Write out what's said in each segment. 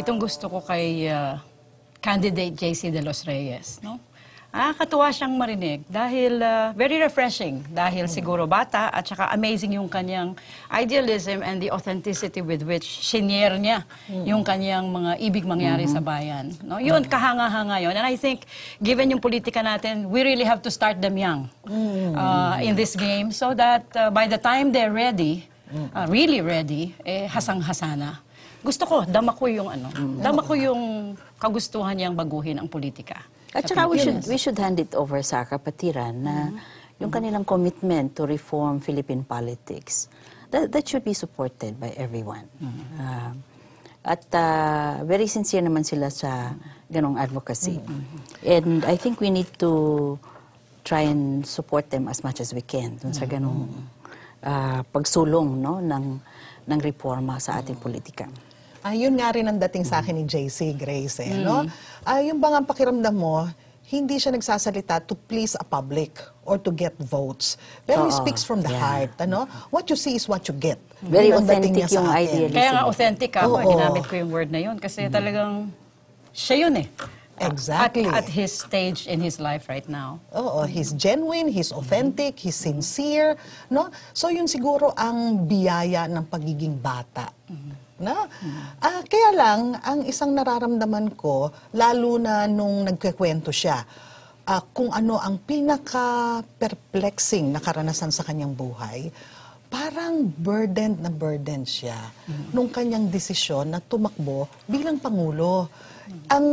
itong gusto ko kay candidate JC De Los Reyes, no? Katuwa siyang marinig dahil very refreshing dahil siguro bata at saka amazing yung kanyang idealism and the authenticity with which shinare niya yung kanyang mga ibig mangyari sa bayan. No? Yun, kahanga-hanga yun. And I think, given yung politika natin, we really have to start them young in this game so that by the time they're ready, really ready, hasang-hasana. Gusto ko, dama ko yung kagustuhan niyang baguhin ang politika. At saka we should hand it over sa kapatiran na yung kanilang commitment to reform Philippine politics. That should be supported by everyone. At very sincere naman sila sa ganong advocacy. And I think we need to try and support them as much as we can dun sa ganong pagsulong, no, ng reforma sa ating politika. Yun nga rin ang dating sa akin ni JC, Grace. No? Yung bang ang pakiramdam mo, hindi siya nagsasalita to please a public or to get votes. Pero he speaks from the heart. Ano? What you see is what you get. Very authentic yung idealism. Kaya nga authentic ako, ginamit ko yung word na yun kasi talagang siya yun eh. Exactly. At his stage in his life right now. He's genuine, he's authentic, he's sincere. No? So yun siguro ang biyaya ng pagiging bata. No? Kaya lang, ang isang nararamdaman ko, lalo na nung nagkikwento siya, kung ano ang pinaka-perplexing na karanasan sa kanyang buhay, parang burdened na burdened siya nung kanyang desisyon na tumakbo bilang Pangulo. Ang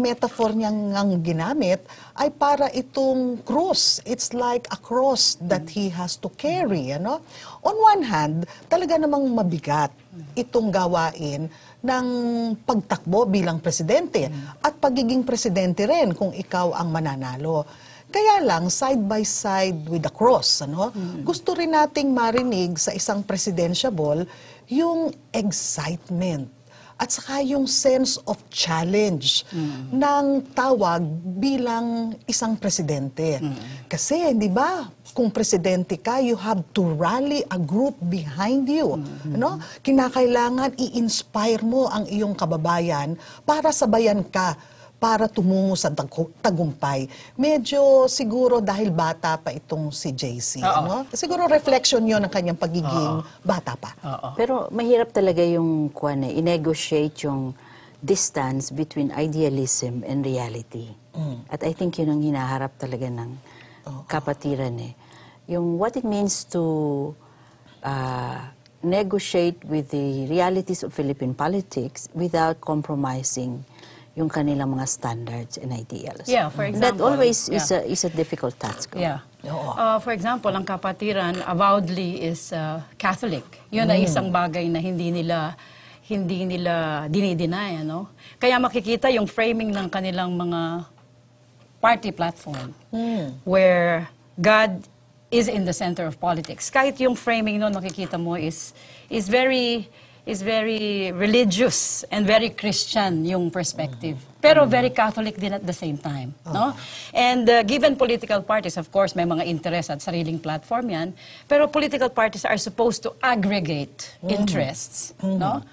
metaphor niyang ginamit ay para itong cross. It's like a cross that he has to carry. Ano? On one hand, talaga namang mabigat itong gawain ng pagtakbo bilang presidente at pagiging presidente rin kung ikaw ang mananalo. Kaya lang, side by side with the cross, ano? Gusto rin nating marinig sa isang presidentiable yung excitement at saka yung sense of challenge ng tawag bilang isang presidente. Kasi, di ba, kung presidente ka, you have to rally a group behind you. No? Kinakailangan i-inspire mo ang iyong kababayan para sabayan ka, para tumungo sa tagumpay. Medyo siguro dahil bata pa itong si JC. No? Siguro reflection yon ng kanyang pagiging bata pa. Pero mahirap talaga yung i-negotiate yung distance between idealism and reality. At I think yun ang hinaharap talaga ng kapatiran eh. Yung what it means to negotiate with the realities of Philippine politics without compromising yung kanilang mga standards and ideals. Yeah, for example. That always is a difficult task. Yeah. For example, ang kapatiran avowedly is Catholic. Yun ay isang bagay na hindi nila dinideny, ano? Kaya makikita yung framing ng kanilang mga party platform where God is in the center of politics. Kahit yung framing noon makikita mo is very religious and very Christian yung perspective. Pero very Catholic din at the same time. No? And given political parties, of course, may mga interest at sariling platform yan. Pero political parties are supposed to aggregate interests. No?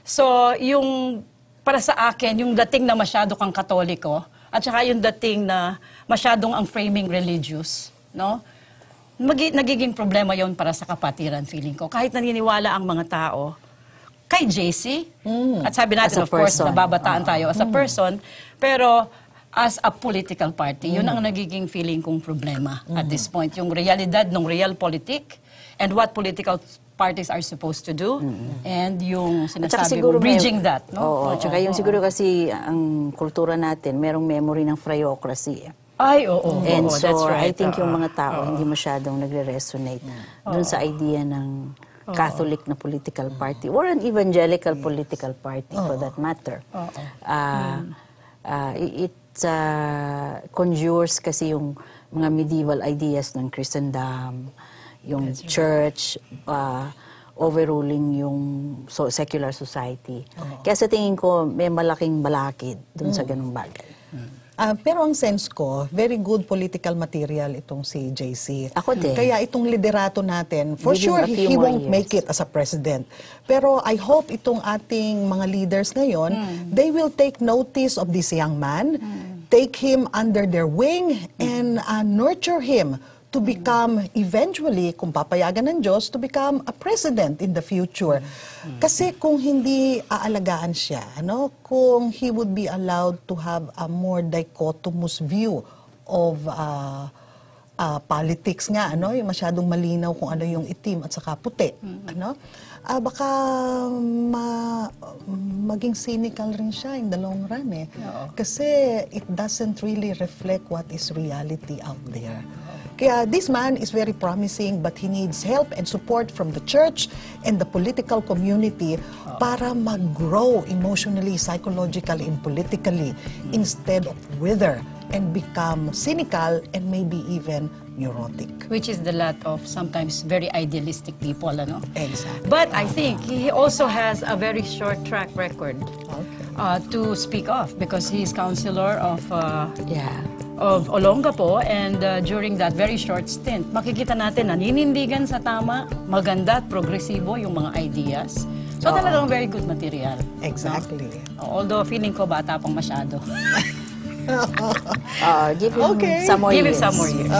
So, yung para sa akin, yung dating na masyado kang Katoliko at saka yung dating na masyadong ang framing religious, no? Nagiging problema yon para sa kapatiran, feeling ko. Kahit naniniwala ang mga tao kay JC, at sabi natin, of course, nababataan tayo as a person, pero as a political party, yun ang nagiging feeling kong problema at this point. Yung realidad ng realpolitik and what political parties are supposed to do, and yung sinasabi mo, bridging that. No? Tsaka yung siguro kasi ang kultura natin, merong memory ng friocracy. Ay, oo. And so, that's right. I think yung mga tao hindi masyadong nagre-resonate dun sa idea ng Catholic na political party or an evangelical political party for that matter. It conjures kasi yung mga medieval ideas ng Christendom, yung church, overruling yung secular society. Kaya sa tingin ko, may malaking balakid dun sa ganung bagay. Pero ang sense ko, very good political material itong si JC. Ako din. Kaya itong liderato natin, for Give him sure, a few he more won't years. make it as a president. Pero I hope itong ating mga leaders ngayon, they will take notice of this young man, take him under their wing, and nurture him to become eventually, kung papayagan ng Diyos, to become a president in the future. Kasi kung hindi aalagaan siya, kung he would be allowed to have a more dichotomous view of politics nga, yung masyadong malinaw kung ano yung itim at saka puti, baka maging cynical rin siya in the long run Kasi it doesn't really reflect what is reality out there. Kaya this man is very promising, but he needs help and support from the church and the political community para mag-grow emotionally, psychologically, and politically instead of wither and become cynical and maybe even neurotic. Which is the lot of sometimes very idealistic people, Exactly. But I think he also has a very short track record to speak of because he is counselor of Olongapo, and during that very short stint, makikita natin naninindigan sa tama, maganda at progresibo yung mga ideas. So talagang very good material. Exactly. Although feeling ko bata pang masyado. Give him Okay. some more Give him years. some more years.